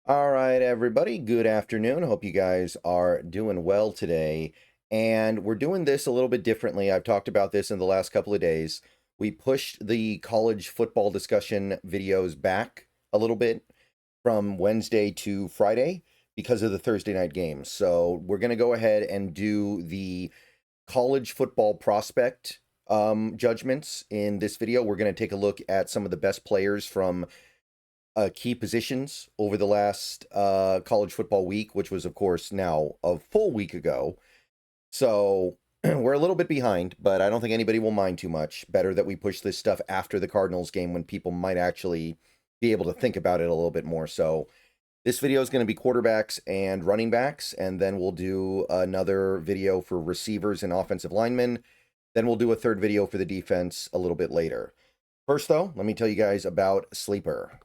All right, everybody. Good afternoon. Hope you guys are doing well today. And we're doing this a little bit differently. I've talked about this in the last couple of days. We pushed the college football discussion videos back a little bit from Wednesday to Friday because of the Thursday night games. So we're going to go ahead and do the college football prospect judgments in this video. We're going to take a look at some of the best players from key positions over the last college football week, which was, of course, now a full week ago. So we're a little bit behind, but I don't think anybody will mind too much. Better that we push this stuff after the Cardinals game when people might actually be able to think about it a little bit more. So this video is going to be quarterbacks and running backs, and then we'll do another video for receivers and offensive linemen. Then we'll do a third video for the defense a little bit later. First, though, let me tell you guys about Sleeper.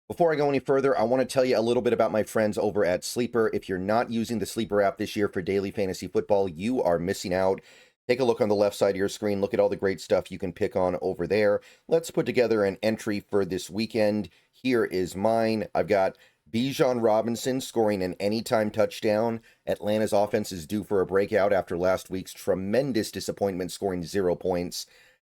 Before I go any further, I want to tell you a little bit about my friends over at Sleeper. If you're not using the Sleeper app this year for daily fantasy football, you are missing out. Take a look on the left side of your screen. Look at all the great stuff you can pick on over there. Let's put together an entry for this weekend. Here is mine. I've got Bijan Robinson scoring an anytime touchdown. Atlanta's offense is due for a breakout after last week's tremendous disappointment, scoring 0 points.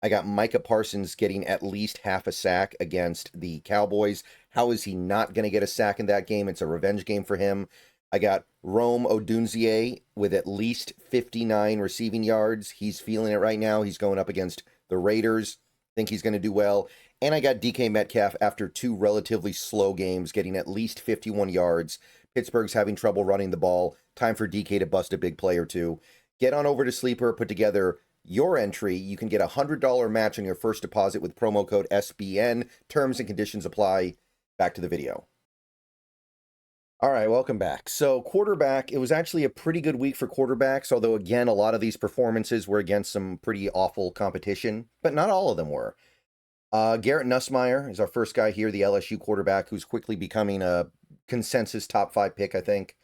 I got Micah Parsons getting at least half a sack against the Cowboys. How is he not going to get a sack in that game? It's a revenge game for him. I got Rome Odunze with at least 59 receiving yards. He's feeling it right now. He's going up against the Raiders. Think he's going to do well. And I got DK Metcalf after two relatively slow games, getting at least 51 yards. Pittsburgh's having trouble running the ball. Time for DK to bust a big play or two. Get on over to Sleeper, put together your entry. You can get a $100 match on your first deposit with promo code SBN. Terms and conditions apply. Back to the video. All right, welcome back. So quarterback, it was actually a pretty good week for quarterbacks, although again, a lot of these performances were against some pretty awful competition, but not all of them were. Garrett Nussmeier is our first guy here, the LSU quarterback, who's quickly becoming a consensus top 5 pick, I think.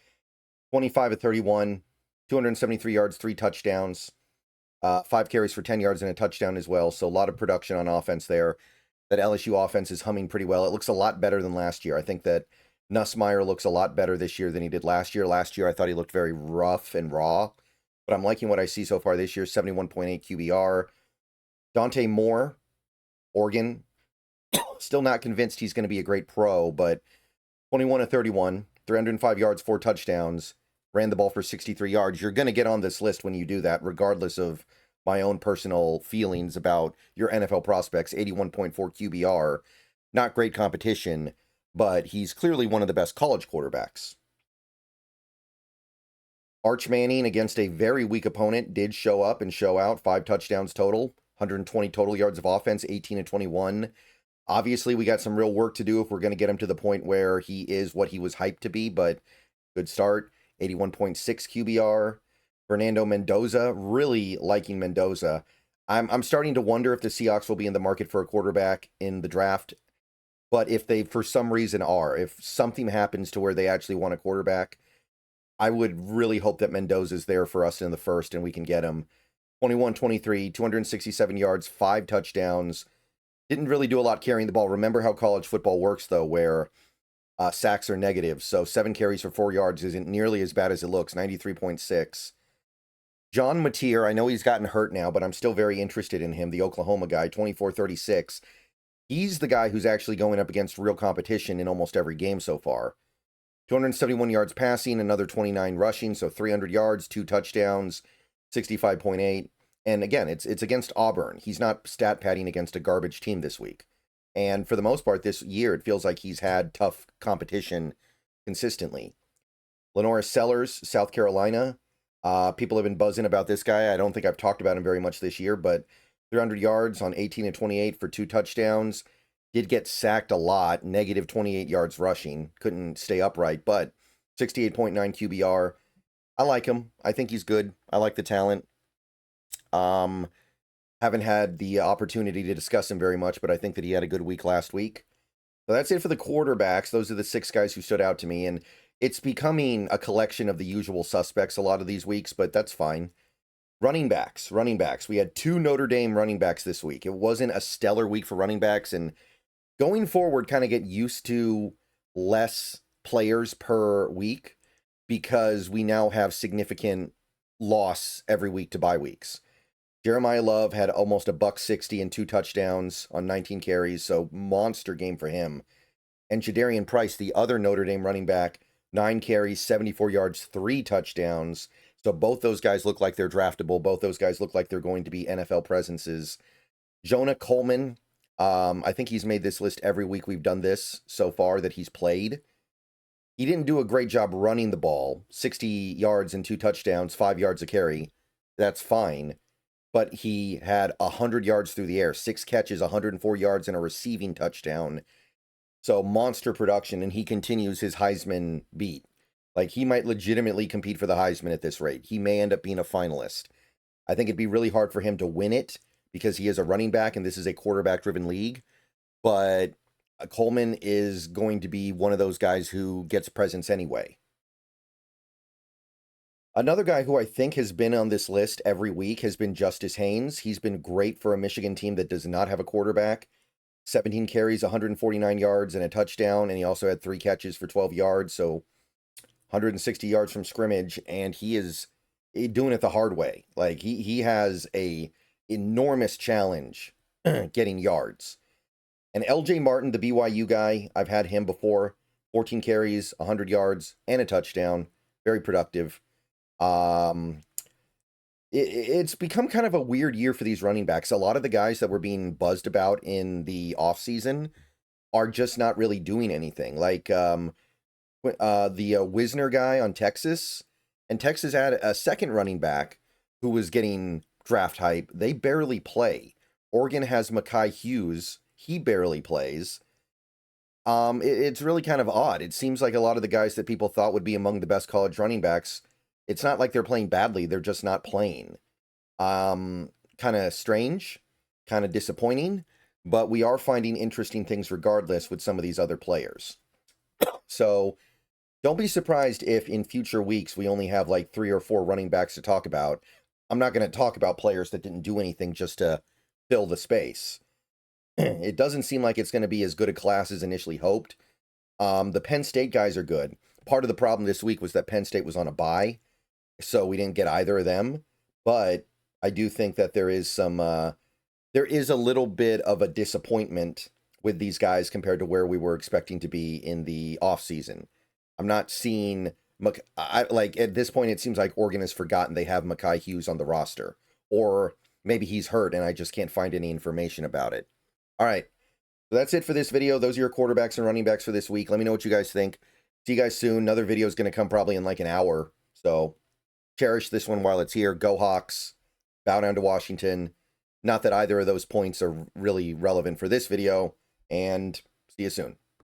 25 of 31, 273 yards, 3 touchdowns. 5 carries for 10 yards and a touchdown as well. So a lot of production on offense there. That LSU offense is humming pretty well. It looks a lot better than last year. I think that Nussmeier looks a lot better this year than he did last year. Last year, I thought he looked very rough and raw. But I'm liking what I see so far this year. 71.8 QBR. Dante Moore, Oregon. Still not convinced he's going to be a great pro, but 21 of 31, 305 yards, 4 touchdowns. Ran the ball for 63 yards. You're going to get on this list when you do that, regardless of my own personal feelings about your NFL prospects. 81.4 QBR. Not great competition, but he's clearly one of the best college quarterbacks. Arch Manning against a very weak opponent did show up and show out. 5 touchdowns total, 120 total yards of offense, 18 and 21. Obviously, we got some real work to do if we're going to get him to the point where he is what he was hyped to be, but good start. 81.6 QBR. Fernando Mendoza, really liking Mendoza. I'm starting to wonder if the Seahawks will be in the market for a quarterback in the draft. But if they, for some reason, are, if something happens to where they actually want a quarterback, I would really hope that Mendoza's there for us in the first and we can get him. 21-23, 267 yards, 5 touchdowns. Didn't really do a lot carrying the ball. Remember how college football works, though, where sacks are negative. So 7 carries for 4 yards isn't nearly as bad as it looks. 93.6. John Mateer, I know he's gotten hurt now, but I'm still very interested in him. The Oklahoma guy, 24-36. He's the guy who's actually going up against real competition in almost every game so far. 271 yards passing, another 29 rushing, so 300 yards, 2 touchdowns, 65.8. And again, it's against Auburn. He's not stat padding against a garbage team this week. And for the most part this year, it feels like he's had tough competition consistently. Lenora Sellers, South Carolina. People have been buzzing about this guy. I don't think I've talked about him very much this year, but 300 yards on 18 and 28 for 2 touchdowns. Did get sacked a lot, negative 28 yards rushing. Couldn't stay upright, but 68.9 QBR. I like him. I think he's good. I like the talent. Haven't had the opportunity to discuss him very much, but I think that he had a good week last week. So that's it for the quarterbacks. Those are the 6 guys who stood out to me, and it's becoming a collection of the usual suspects a lot of these weeks, but that's fine. Running backs. We had 2 Notre Dame running backs this week. It wasn't a stellar week for running backs, and going forward, kind of get used to less players per week because we now have significant loss every week to bye weeks. Jeremiah Love had almost a $160 and 2 touchdowns on 19 carries, so monster game for him. And Jadarian Price, the other Notre Dame running back, 9 carries, 74 yards, 3 touchdowns. So both those guys look like they're draftable. Both those guys look like they're going to be NFL presences. Jonah Coleman, I think he's made this list every week we've done this so far that he's played. He didn't do a great job running the ball. 60 yards and 2 touchdowns, 5 yards a carry. That's fine. But he had 100 yards through the air, 6 catches, 104 yards, and a receiving touchdown. So monster production, and he continues his Heisman beat. Like, he might legitimately compete for the Heisman at this rate. He may end up being a finalist. I think it'd be really hard for him to win it because he is a running back, and this is a quarterback-driven league. But Coleman is going to be one of those guys who gets presence anyway. Another guy who I think has been on this list every week has been Justice Haynes. He's been great for a Michigan team that does not have a quarterback. 17 carries, 149 yards, and a touchdown, and he also had 3 catches for 12 yards, so 160 yards from scrimmage, and he is doing it the hard way. Like, he has a enormous challenge getting yards. And LJ Martin, the BYU guy, I've had him before. 14 carries, 100 yards, and a touchdown. Very productive. It's become kind of a weird year for these running backs. A lot of the guys that were being buzzed about in the offseason are just not really doing anything. Like the Wisner guy on Texas, and Texas had a second running back who was getting draft hype. They barely play. Oregon has Mekhi Hughes. He barely plays. It's really kind of odd. It seems like a lot of the guys that people thought would be among the best college running backs, it's not like they're playing badly. They're just not playing. Kind of strange, kind of disappointing, but we are finding interesting things regardless with some of these other players. So don't be surprised if in future weeks we only have like 3 or 4 running backs to talk about. I'm not going to talk about players that didn't do anything just to fill the space. It doesn't seem like it's going to be as good a class as initially hoped. The Penn State guys are good. Part of the problem this week was that Penn State was on a bye, so we didn't get either of them. But I do think that there is a little bit of a disappointment with these guys compared to where we were expecting to be in the offseason. I'm not seeing, like, at this point, it seems like Oregon has forgotten they have Mekhi Hughes on the roster. Or maybe he's hurt and I just can't find any information about it. All right, so that's it for this video. Those are your quarterbacks and running backs for this week. Let me know what you guys think. See you guys soon. Another video is going to come probably in like an hour. So cherish this one while it's here. Go Hawks. Bow down to Washington. Not that either of those points are really relevant for this video. And see you soon.